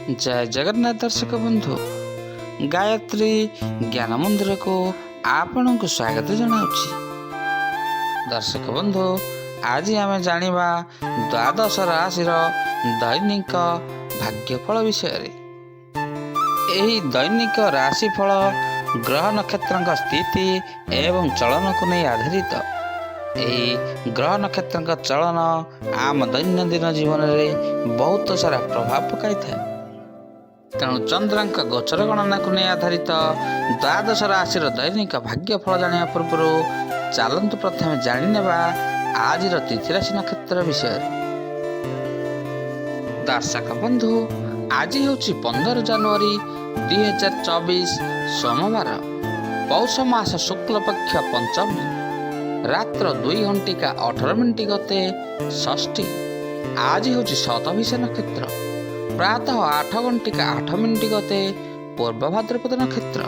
जय जगन्नाथ दर्शक बंधु गायत्री ज्ञान मंदिर को आपण को स्वागत जनाऊँगी। दर्शक बंधु आज आम जानिबा द्वादश राशि दैनिक भाग्यफल विषय। यही दैनिक राशिफल ग्रह नक्षत्र स्थिति एवं चलन को नहीं आधारित। यही ग्रह नक्षत्र चलन आम दैनंदिन जीवन में बहुत सारा प्रभाव पकाई था। तेणु चंद्रांक गोचर गणना को नहीं आधारित द्वादश राशि दैनिक भाग्यफल जाना पूर्व चलतु प्रथम जाणीनेबा आज तिथि राशि नक्षत्र विषय। दर्शक बंधु आज हूँ 15 जनवरी 2024 सोमवार पौष मास शुक्ल पक्ष पंचमी रात्र 2:18 गते षष्ठी। आज हूँ शतभिषा नक्षत्र प्रातः 8:08 गते पूर्व भाद्रपद नक्षत्र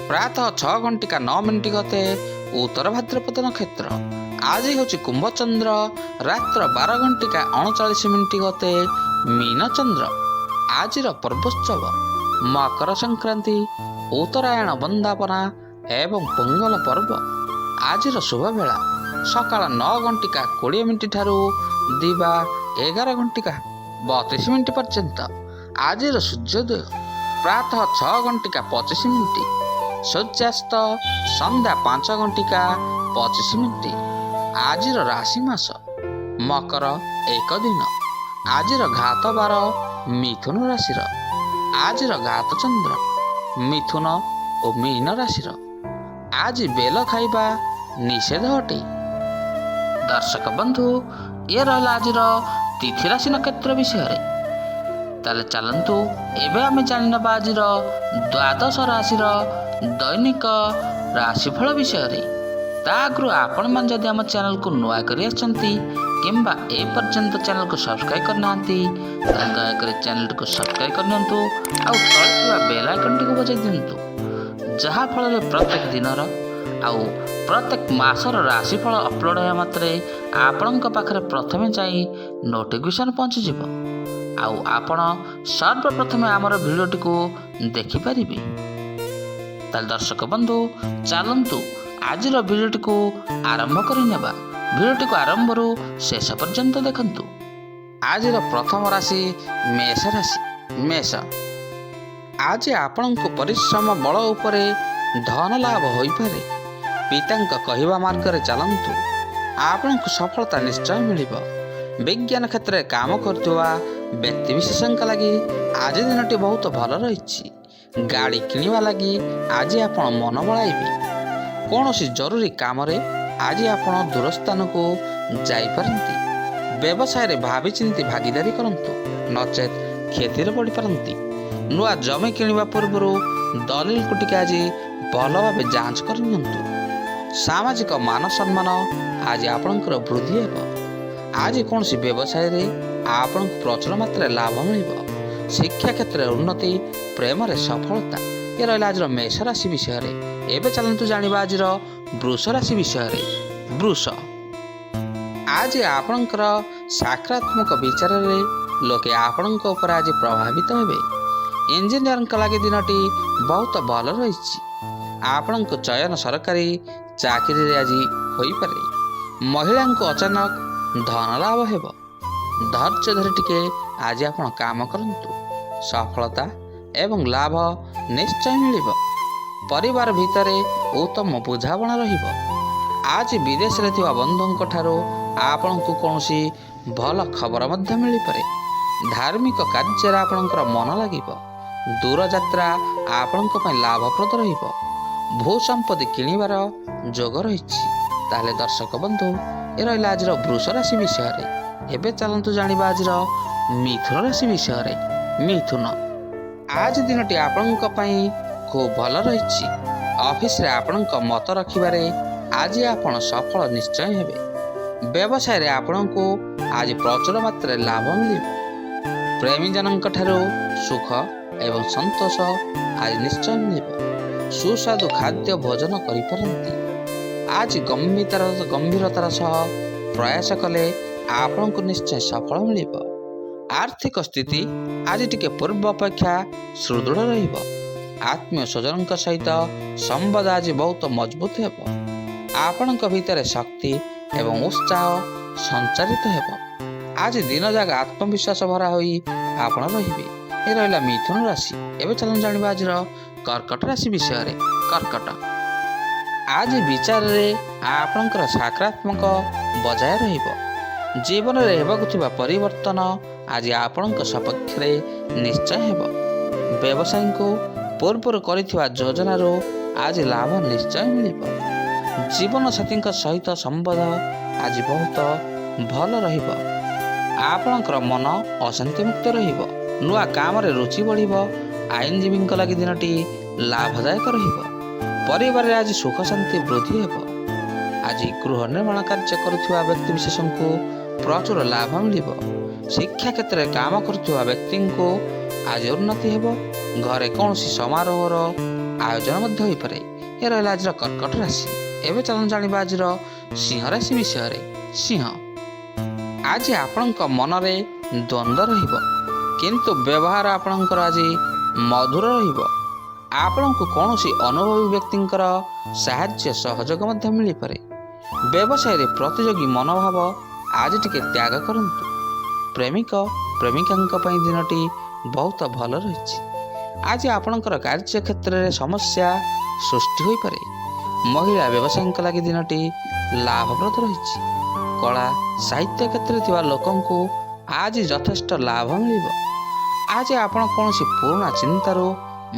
प्रातः 6:09 गते उत्तर भाद्रपद नक्षत्र। आज हूँ कुंभचंद्र रात्र 12:39 गते मीन चंद्र। आज पर्वोत्सव मकर संक्रांति उत्तरायण वंदापना एवं पोंगल पर्व। आज शुभ बेला सकाळ 9:20 ठारू दिवा 11:32 पर्यंत। आज सूर्योदय प्रातः 6:25 सूर्यास्त संध्या 5:25। आज राशि मास मकर एक दिन। आज घात बार मिथुन राशि। आज घात चंद्र मिथुन और मीन राशि। आज बेल खाइबा निषेध अटे। दर्शक बंधु ये रहा आज तिथि राशि नक्षत्र विषय। ताले चलतु एवं आम जानिनबा आज द्वादश राशि दैनिक राशिफल विषय। आगु आपण मैंने जदि आम चैनल को नुआ कर किंबा ए पर्यंत चैनल को सब्सक्राइब करना दयाकोरी चैनल को सब्सक्राइब करनी तले बेल आइकन टी बजाई दिंतु जहाँफल प्रत्येक दिनर आउ प्रत्येक मासर राशिफल अपलोड होगा मात्रे आपण पाखे प्रथमे जाई नोटिफिकेशन पहुँचीज आउ आपण सर्वप्रथमे आमर भिडियोटी को देखिपारे। ताल दर्शक बंधु चलतु आज भिडियोटी को आरंभ करनेबा। भिडियोटी को आरंभ शेष पर्यंत देखंतु। आज प्रथम राशि मेष राशि। मेष आज आपण को परिश्रम बल उपरे धन लाभ हो पारे। पिता कहवा मार्ग चलतु आपण को सफलता निश्चय मिलिब। विज्ञान क्षेत्र में काम करथुवा व्यक्ति विशेष लगी आज दिनटी बहुत भल रही। गाड़ी किणवा लगी आज आपण मन बड़ाइबे। कौन सी जरूरी काम रे आज आपण दूर स्थान को जापारती। व्यवसाय रे भावी चिंती भागीदारी करंतु नचेत क्षति पड़ पारती। नुआ जमी किणवा पूर्व दलिल को टिके आज भल भाव जांच करनियंतु। सामाजिक मान सम्मान आज आपणकर वृद्धि हेब। आज कौन सी व्यवसाय रे आपण प्रचुर मात्रा लाभ मिल। शिक्षा क्षेत्र में उन्नति प्रेम रे सफलता ये रहा आज मेष राशि विषय। एवं चलतु जानिबा आज वृष राशि विषय। वृष आज आपणकर सकारात्मक विचार रे लोके आपण ऊपर आज प्रभावित हेबे। इंजीनियर लगे दिनटी बहुत भल रही। आपण चयन सरकारी चाकरी रे आज होई पारे। महिला को अचानक धन लाभ हेब। धैर्य धरी टिके आज आपण काम करंतु सफलता एवं लाभ निश्चय मिलिब। परिवार भितरे उत्तम बुझाबणा रहिब। आज विदेश रे थिबा बंधुंक ठारो आपण को कोनोसी भल खबर मध्य मिल पारे। धार्मिक कार्य आपणकर मन लागिब। दूर यात्रा आपणक पई लाभप्रद रहिब। भू संपत्ति किणिबार जोग रही। ताले दर्शक बंधु ये रहा आज वृष राशि विषय। एवं चलतु जानिबा आज मिथुन राशि विषय। मिथुन आज दिनटी आपणक पई खूब भल रही। ऑफिस रे आपणक मत रखिबारे आज आपण सफल निश्चय हेबे। व्यवसाय रे आपण को आज प्रचुर मात्रा लाभ मिलिब। प्रेमी जनक ठारो सुख एवं संतोष आज निश्चय मिलिब। सुस्वादु खाद्य भोजन करिपारंती। आज गंभीरतार सह प्रयास कले आपण को निश्चय सफल मिलिब। ଆର୍ଥିକ ସ୍ଥିତି ଆଜି ଟିକେ ପୂର୍ବ ଅପେକ୍ଷା ସୁଦୃଢ଼ ରହିବ। ଆତ୍ମୀୟ ସ୍ୱଜନଙ୍କ ସହିତ ସମ୍ବନ୍ଧ ଆଜି ବହୁତ ମଜବୁତ ହେବ। ଆପଣଙ୍କ ଭିତରେ ଶକ୍ତି ଏବଂ ଉତ୍ସାହ ସଞ୍ଚାରିତ ହେବ। ଆଜି ଦିନ ଯାକ ଆତ୍ମବିଶ୍ୱାସ ଭରା ହୋଇ ଆପଣ ରହିବେ। ଏ ରହିଲା ମିଥୁନ ରାଶି। ଏବେ ଚାଲନ୍ତୁ ଜାଣିବା ଆଜିର କର୍କଟ ରାଶି ବିଷୟରେ। କର୍କଟ ଆଜି ବିଚାରରେ ଆପଣଙ୍କର ସକାରାତ୍ମକ ବଜାୟ ରହିବ। ଜୀବନରେ ହେବାକୁ ଥିବା ପରିବର୍ତ୍ତନ ଆଜି ଆପଣଙ୍କ ସପକ୍ଷରେ ନିଶ୍ଚୟ ହେବ। ବ୍ୟବସାୟୀଙ୍କୁ ପୂର୍ବରୁ କରିଥିବା ଯୋଜନାରୁ ଆଜି ଲାଭ ନିଶ୍ଚୟ ମିଳିବ। ଜୀବନସାଥୀଙ୍କ ସହିତ ସମ୍ବନ୍ଧ ଆଜି ବହୁତ ଭଲ ରହିବ। ଆପଣଙ୍କର ମନ ଅଶାନ୍ତିମୁକ୍ତ ରହିବ। ନୂଆ କାମରେ ରୁଚି ବଢ଼ିବ। ଆଇନଜୀବୀଙ୍କ ଲାଗି ଦିନଟି ଲାଭଦାୟକ ରହିବ। ପରିବାରରେ ଆଜି ସୁଖ ଶାନ୍ତି ବୃଦ୍ଧି ହେବ। ଆଜି ଗୃହ ନିର୍ମାଣ କାର୍ଯ୍ୟ କରୁଥିବା ବ୍ୟକ୍ତିବିଶେଷଙ୍କୁ ପ୍ରଚୁର ଲାଭ ମିଳିବ। ଶିକ୍ଷା କ୍ଷେତ୍ରରେ କାମ କରୁଥିବା ବ୍ୟକ୍ତିଙ୍କୁ ଆଜି ଉନ୍ନତି ହେବ। ଘରେ କୌଣସି ସମାରୋହର ଆୟୋଜନ ମଧ୍ୟ ହୋଇପାରେ। ଏ ରହିଲା ଆଜିର କର୍କଟ ରାଶି। ଏବେ ଚାଲନ୍ତୁ ଜାଣିବା ଆଜିର ସିଂହ ରାଶି ବିଷୟରେ। ସିଂହ ଆଜି ଆପଣଙ୍କ ମନରେ ଦ୍ୱନ୍ଦ୍ୱ ରହିବ, କିନ୍ତୁ ବ୍ୟବହାର ଆପଣଙ୍କର ଆଜି ମଧୁର ରହିବ। ଆପଣଙ୍କୁ କୌଣସି ଅନୁଭବୀ ବ୍ୟକ୍ତିଙ୍କର ସାହାଯ୍ୟ ସହଯୋଗ ମଧ୍ୟ ମିଳିପାରେ। ବ୍ୟବସାୟରେ ପ୍ରତିଯୋଗୀ ମନୋଭାବ ଆଜି ଟିକେ ତ୍ୟାଗ କରନ୍ତୁ। ପ୍ରେମିକ ପ୍ରେମିକାଙ୍କ ପାଇଁ ଦିନଟି ବହୁତ ଭଲ ରହିଛି। ଆଜି ଆପଣଙ୍କର କାର୍ଯ୍ୟକ୍ଷେତ୍ରରେ ସମସ୍ୟା ସୃଷ୍ଟି ହୋଇପାରେ। ମହିଳା ବ୍ୟବସାୟୀଙ୍କ ଲାଗି ଦିନଟି ଲାଭପ୍ରଦ ରହିଛି। କଳା ସାହିତ୍ୟ କ୍ଷେତ୍ରରେ ଥିବା ଲୋକଙ୍କୁ ଆଜି ଯଥେଷ୍ଟ ଲାଭ ମିଳିବ। ଆଜି ଆପଣ କୌଣସି ପୁରୁଣା ଚିନ୍ତାରୁ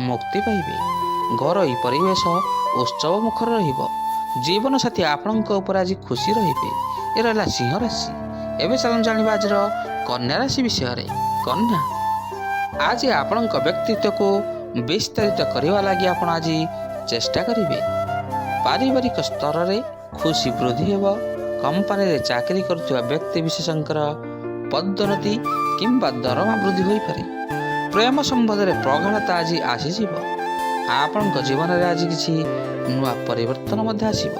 ମୁକ୍ତି ପାଇବେ। ଘରୋଇ ପରିବେଶ ଉତ୍ସବ ମୁଖର ରହିବ। ଜୀବନସାଥୀ ଆପଣଙ୍କ ଉପରେ ଆଜି ଖୁସି ରହିବେ। ଏ ରହିଲା ସିଂହ ରାଶି। ଏବେ ଚାଲନ୍ତୁ ଜାଣିବା ଆଜିର କନ୍ୟା ରାଶି ବିଷୟରେ। କନ୍ୟା ଆଜି ଆପଣଙ୍କ ବ୍ୟକ୍ତିତ୍ୱକୁ ବିସ୍ତାରିତ କରିବା ଲାଗି ଆପଣ ଆଜି ଚେଷ୍ଟା କରିବେ। ପାରିବାରିକ ସ୍ତରରେ ଖୁସି ବୃଦ୍ଧି ହେବ। କମ୍ପାନୀରେ ଚାକିରି କରୁଥିବା ବ୍ୟକ୍ତିବିଶେଷଙ୍କର ପଦୋନ୍ନତି କିମ୍ବା ଦରମା ବୃଦ୍ଧି ହୋଇପାରେ। ପ୍ରେମ ସମ୍ବନ୍ଧରେ ପ୍ରଗାଢ଼ତା ଆଜି ଆସିଯିବ। ଆପଣଙ୍କ ଜୀବନରେ ଆଜି କିଛି ନୂଆ ପରିବର୍ତ୍ତନ ମଧ୍ୟ ଆସିବ।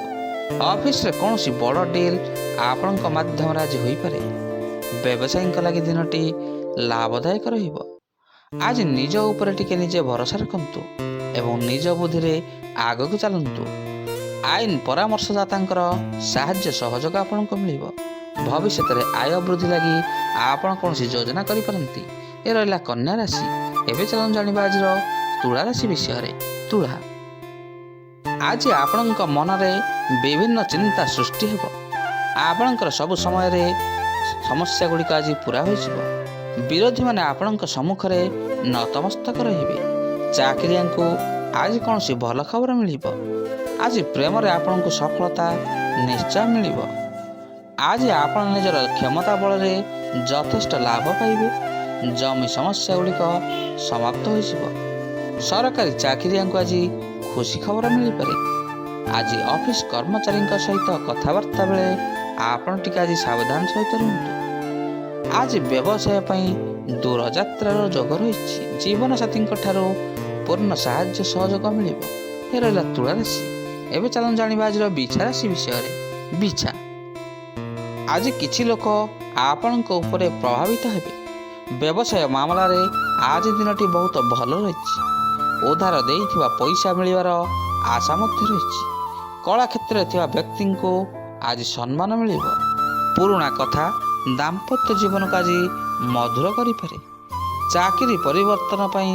ଅଫିସରେ କୌଣସି ବଡ଼ ଡିଲ୍ ଆପଣଙ୍କ ମାଧ୍ୟମରେ ଆଜି ହୋଇପାରେ। ବ୍ୟବସାୟୀଙ୍କ ଲାଗି ଦିନଟି ଲାଭଦାୟକ ରହିବ। ଆଜି ନିଜ ଉପରେ ଟିକେ ନିଜେ ଭରସା ରଖନ୍ତୁ ଏବଂ ନିଜ ବୁଦ୍ଧିରେ ଆଗକୁ ଚାଲନ୍ତୁ। ଆଇନ ପରାମର୍ଶଦାତାଙ୍କର ସାହାଯ୍ୟ ସହଯୋଗ ଆପଣଙ୍କୁ ମିଳିବ। ଭବିଷ୍ୟତରେ ଆୟ ବୃଦ୍ଧି ଲାଗି ଆପଣ କୌଣସି ଯୋଜନା କରିପାରନ୍ତି। ଏ ରହିଲା କନ୍ୟା ରାଶି। ଏବେ ଚାଲନ୍ତୁ ଜାଣିବା ଆଜିର ତୁଳା ରାଶି ବିଷୟରେ। ତୁଳା ଆଜି ଆପଣଙ୍କ ମନରେ ବିଭିନ୍ନ ଚିନ୍ତା ସୃଷ୍ଟି ହେବ। ଆପଣଙ୍କର ସବୁ ସମୟରେ ସମସ୍ୟା ଗୁଡ଼ିକ ଆଜି ପୁରା ହୋଇଯିବ। ବିରୋଧୀମାନେ ଆପଣଙ୍କ ସମ୍ମୁଖରେ ନତମସ୍ତକ ରହିବେ। ଚାକିରିଆଙ୍କୁ ଆଜି କୌଣସି ଭଲ ଖବର ମିଳିବ। ଆଜି ପ୍ରେମରେ ଆପଣଙ୍କୁ ସଫଳତା ନିଶ୍ଚୟ ମିଳିବ। ଆଜି ଆପଣ ନିଜର କ୍ଷମତା ବଳରେ ଯଥେଷ୍ଟ ଲାଭ ପାଇବେ। ଜମି ସମସ୍ୟା ଗୁଡ଼ିକ ସମାପ୍ତ ହୋଇଯିବ। ସରକାରୀ ଚାକିରିଆଙ୍କୁ ଆଜି ଖୁସି ଖବର ମିଳିପାରେ। ଆଜି ଅଫିସ କର୍ମଚାରୀଙ୍କ ସହିତ କଥାବାର୍ତ୍ତା ବେଳେ ଆପଣ ଟିକେ ଆଜି ସାବଧାନ ସହିତ ରୁହନ୍ତୁ। ଆଜି ବ୍ୟବସାୟ ପାଇଁ ଦୂରଯାତ୍ରାର ଯୋଗ ରହିଛି। ଜୀବନସାଥୀଙ୍କ ଠାରୁ ପୂର୍ଣ୍ଣ ସାହାଯ୍ୟ ସହଯୋଗ ମିଳିବ। ଏ ରହିଲା ତୁଳା ରାଶି। ଏବେ ଚାଲନ୍ତୁ ଜାଣିବା ଆଜିର ବିଛା ରାଶି ବିଷୟରେ। ବିଛା ଆଜି କିଛି ଲୋକ ଆପଣଙ୍କ ଉପରେ ପ୍ରଭାବିତ ହେବେ। ବ୍ୟବସାୟ ମାମଲାରେ ଆଜି ଦିନଟି ବହୁତ ଭଲ ରହିଛି। ଉଧାର ଦେଇଥିବା ପଇସା ମିଳିବାର ଆଶା ମଧ୍ୟ ରହିଛି। କଳା କ୍ଷେତ୍ରରେ ଥିବା ବ୍ୟକ୍ତିଙ୍କୁ ଆଜି ସମ୍ମାନ ମିଳିବ। ପୁରୁଣା କଥା ଦାମ୍ପତ୍ୟ ଜୀବନକୁ ଆଜି ମଧୁର କରିପାରେ। ଚାକିରି ପରିବର୍ତ୍ତନ ପାଇଁ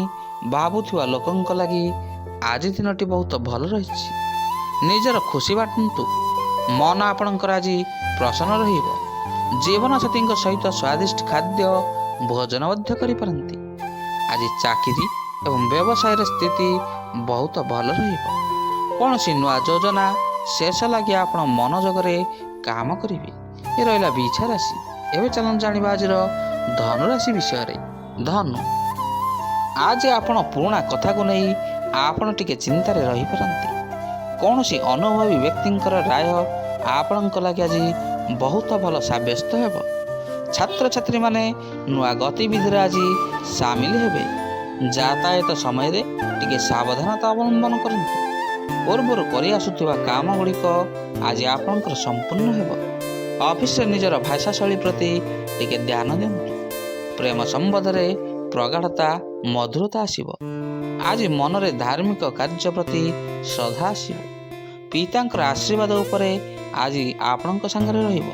ଭାବୁଥିବା ଲୋକଙ୍କ ଲାଗି ଆଜି ଦିନଟି ବହୁତ ଭଲ ରହିଛି। ନିଜର ଖୁସି ବାଣ୍ଟନ୍ତୁ। ମନ ଆପଣଙ୍କର ଆଜି ପ୍ରସନ୍ନ ରହିବ। ଜୀବନସାଥୀଙ୍କ ସହିତ ସ୍ୱାଦିଷ୍ଟ ଖାଦ୍ୟ ଭୋଜନ ମଧ୍ୟ କରିପାରନ୍ତି। ଆଜି ଚାକିରି ଏବଂ ବ୍ୟବସାୟର ସ୍ଥିତି ବହୁତ ଭଲ ରହିବ। କୌଣସି ନୂଆ ଯୋଜନା ଶେଷ ଲାଗି ଆପଣ ମନୋଯୋଗରେ କାମ କରିବେ। ଏ ରହିଲା ବିଛା ରାଶି। ଏବେ ଚାଲନ୍ତୁ ଜାଣିବା ଆଜିର ଧନୁ ରାଶି ବିଷୟରେ। ଧନୁ ଆଜି ଆପଣ ପୁରୁଣା କଥାକୁ ନେଇ ଆପଣ ଟିକେ ଚିନ୍ତାରେ ରହିପାରନ୍ତି। କୌଣସି ଅନୁଭବୀ ବ୍ୟକ୍ତିଙ୍କର ରାୟ ଆପଣଙ୍କ ଲାଗି ଆଜି ବହୁତ ଭଲ ସାବ୍ୟସ୍ତ ହେବ। ଛାତ୍ରଛାତ୍ରୀମାନେ ନୂଆ ଗତିବିଧିରେ ଆଜି ସାମିଲ ହେବେ। ଯାତାୟାତ ସମୟରେ ଟିକେ ସାବଧାନତା ଅବଲମ୍ବନ କରନ୍ତୁ। ପୂର୍ବରୁ କରିଆସୁଥିବା କାମ ଗୁଡ଼ିକ ଆଜି ଆପଣଙ୍କର ସମ୍ପୂର୍ଣ୍ଣ ହେବ। ଅଫିସରେ ନିଜର ଭାଷା ଶୈଳୀ ପ୍ରତି ଟିକେ ଧ୍ୟାନ ଦିଅନ୍ତୁ। ପ୍ରେମ ସମ୍ବନ୍ଧରେ ପ୍ରଗାଢ଼ତା ମଧୁରତା ଆସିବ। ଆଜି ମନରେ ଧାର୍ମିକ କାର୍ଯ୍ୟ ପ୍ରତି ଶ୍ରଦ୍ଧା ଆସିବ। ପିତାଙ୍କର ଆଶୀର୍ବାଦ ଉପରେ ଆଜି ଆପଣଙ୍କ ସାଙ୍ଗରେ ରହିବ।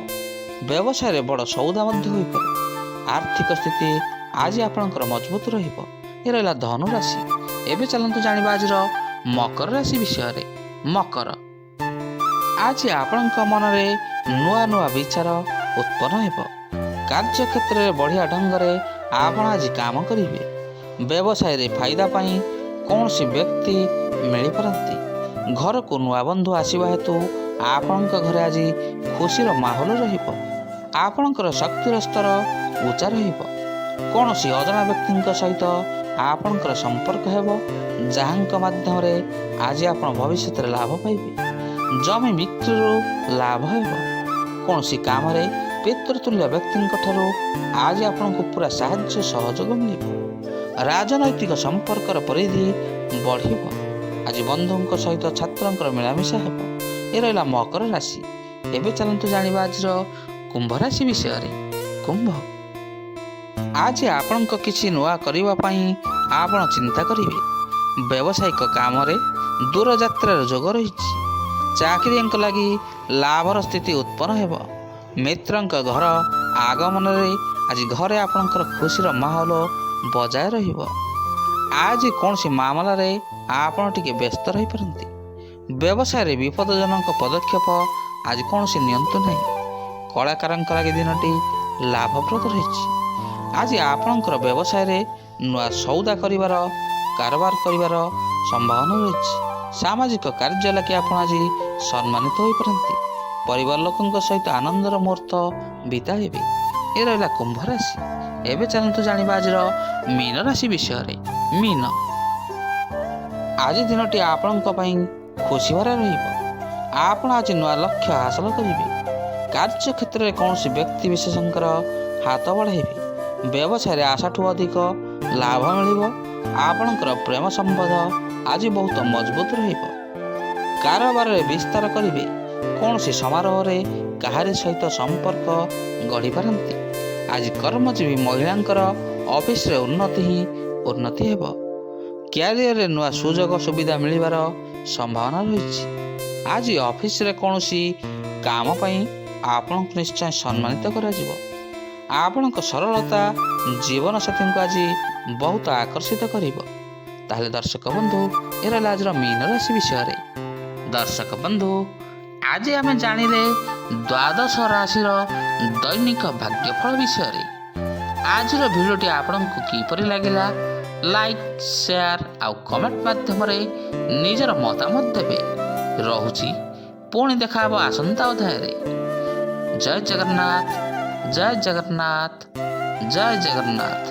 ବ୍ୟବସାୟରେ ବଡ଼ ସଉଦା ମଧ୍ୟ ହୋଇପାରେ। ଆର୍ଥିକ ସ୍ଥିତି ଆଜି ଆପଣଙ୍କର ମଜବୁତ ରହିବ। ଏ ରହିଲା ଧନୁ ରାଶି। ଏବେ ଚାଲନ୍ତୁ ଜାଣିବା ଆଜିର ମକର ରାଶି ବିଷୟରେ। ମକର, ଆଜି ଆପଣଙ୍କ ମନରେ ନୂଆ ନୂଆ ବିଚାର ଉତ୍ପନ୍ନ ହେବ। କାର୍ଯ୍ୟକ୍ଷେତ୍ରରେ ବଢ଼ିଆ ଢଙ୍ଗରେ ଆପଣ ଆଜି କାମ କରିବେ। ବ୍ୟବସାୟରେ ଫାଇଦା ପାଇଁ କୌଣସି ବ୍ୟକ୍ତି ମିଳିପାରନ୍ତି। ଘରକୁ ନୂଆ ବନ୍ଧୁ ଆସିବା ହେତୁ ଆପଣଙ୍କ ଘରେ ଆଜି ଖୁସିର ମାହୋଲ ରହିବ। ଆପଣଙ୍କର ଶକ୍ତିର ସ୍ତର ଉଚ୍ଚା ରହିବ। କୌଣସି ଅଜଣା ବ୍ୟକ୍ତିଙ୍କ ସହିତ ଆପଣଙ୍କର ସମ୍ପର୍କ ହେବ, ଯାହାଙ୍କ ମାଧ୍ୟମରେ ଆଜି ଆପଣ ଭବିଷ୍ୟତରେ ଲାଭ ପାଇବେ। ଜମି ବିକ୍ରିରୁ ଲାଭ ହେବ। କୌଣସି କାମରେ ପିତୃତୁଲ୍ୟ ବ୍ୟକ୍ତିଙ୍କ ଠାରୁ ଆଜି ଆପଣଙ୍କୁ ପୁରା ସାହାଯ୍ୟ ସହଯୋଗ ମିଳିବ। ରାଜନୈତିକ ସମ୍ପର୍କର ପରିଧି ବଢ଼ିବ। ଆଜି ବନ୍ଧୁଙ୍କ ସହିତ ଛାତ୍ରଙ୍କର ମିଳାମିଶା ହେବ। ଏ ରହିଲା ମକର ରାଶି। ଏବେ ଚାଲନ୍ତୁ ଜାଣିବା ଆଜିର କୁମ୍ଭ ରାଶି ବିଷୟରେ। କୁମ୍ଭ, ଆଜି ଆପଣଙ୍କ କିଛି ନୂଆ କରିବା ପାଇଁ ଆପଣ ଚିନ୍ତା କରିବେ। ବ୍ୟବସାୟିକ କାମରେ ଦୂରଯାତ୍ରାର ଯୋଗ ରହିଛି। ଚାକିରିଆଙ୍କ ଲାଗି ଲାଭର ସ୍ଥିତି ଉତ୍ପନ୍ନ ହେବ। ମିତ୍ରଙ୍କ ଘର ଆଗମନରେ ଆଜି ଘରେ ଆପଣଙ୍କର ଖୁସିର ମାହୋଲ ବଜାୟ ରହିବ। ଆଜି କୌଣସି ମାମଲାରେ ଆପଣ ଟିକେ ବ୍ୟସ୍ତ ରହିପାରନ୍ତି। ବ୍ୟବସାୟରେ ବିପଦଜନକ ପଦକ୍ଷେପ ଆଜି କୌଣସି ନିଅନ୍ତୁ ନାହିଁ। କଳାକାରଙ୍କ ଲାଗି ଦିନଟି ଲାଭପ୍ରଦ ରହିଛି। ଆଜି ଆପଣଙ୍କର ବ୍ୟବସାୟରେ ନୂଆ ସଉଦା କରିବାର, କାରବାର କରିବାର ସମ୍ଭାବନା ରହିଛି। ସାମାଜିକ କାର୍ଯ୍ୟ ଲାଗି ଆପଣ ଆଜି ସମ୍ମାନିତ ହୋଇପାରନ୍ତି। ପରିବାର ଲୋକଙ୍କ ସହିତ ଆନନ୍ଦର ମୁହୂର୍ତ୍ତ ବିତାଇବେ। ଏ ରହିଲା କୁମ୍ଭ ରାଶି। ଏବେ ଚାଲନ୍ତୁ ଜାଣିବା ଆଜିର ମୀନ ରାଶି ବିଷୟରେ। ମୀନ, ଆଜି ଦିନଟି ଆପଣଙ୍କ ପାଇଁ ଖୁସି ଭରା ରହିବ। ଆପଣ ଆଜି ନୂଆ ଲକ୍ଷ୍ୟ ହାସଲ କରିବେ। କାର୍ଯ୍ୟକ୍ଷେତ୍ରରେ କୌଣସି ବ୍ୟକ୍ତି ବିଶେଷଙ୍କର ହାତ ବଢ଼ାଇବେ। ବ୍ୟବସାୟରେ ଆଶାଠୁ ଅଧିକ ଲାଭ ମିଳିବ। ଆପଣଙ୍କର ପ୍ରେମ ସମ୍ବନ୍ଧ ଆଜି ବହୁତ ମଜବୁତ ରହିବ। କାରବାରରେ ବିସ୍ତାର କରିବେ। କୌଣସି ସମାରୋହରେ କାହାରି ସହିତ ସମ୍ପର୍କ ଗଢ଼ିପାରନ୍ତି। ଆଜି କର୍ମଜୀବୀ ମହିଳାଙ୍କର ଅଫିସରେ ଉନ୍ନତି ହେବ। କ୍ୟାରିୟରରେ ନୂଆ ସୁଯୋଗ ସୁବିଧା ମିଳିବାର ସମ୍ଭାବନା ରହିଛି। ଆଜି ଅଫିସରେ କୌଣସି କାମ ପାଇଁ ଆପଣଙ୍କୁ ନିଶ୍ଚୟ ସମ୍ମାନିତ କରାଯିବ। ଆପଣଙ୍କ ସରଳତା ଜୀବନସାଥୀଙ୍କୁ ଆଜି ବହୁତ ଆକର୍ଷିତ କରିବ। ତାହେଲେ ଦର୍ଶକ ବନ୍ଧୁ, ଏ ରହିଲା ଆଜିର ମୀନ ରାଶି ବିଷୟରେ। ଦର୍ଶକ ବନ୍ଧୁ, ଆଜି ଆମେ ଜାଣିଲେ ଦ୍ୱାଦଶ ରାଶିର ଦୈନିକ ଭାଗ୍ୟଫଳ ବିଷୟରେ। ଆଜିର ଭିଡ଼ିଓଟି ଆପଣଙ୍କୁ କିପରି ଲାଗିଲା, ଲାଇକ୍, ସେୟାର ଆଉ କମେଣ୍ଟ ମାଧ୍ୟମରେ ନିଜର ମତାମତ ଦେବେ। ରହୁଛି, ପୁଣି ଦେଖା ହେବ ଆସନ୍ତା ଅଧ୍ୟାୟରେ। ଜୟ ଜଗନ୍ନାଥ, ଜୟ ଜଗନ୍ନାଥ, ଜୟ ଜଗନ୍ନାଥ।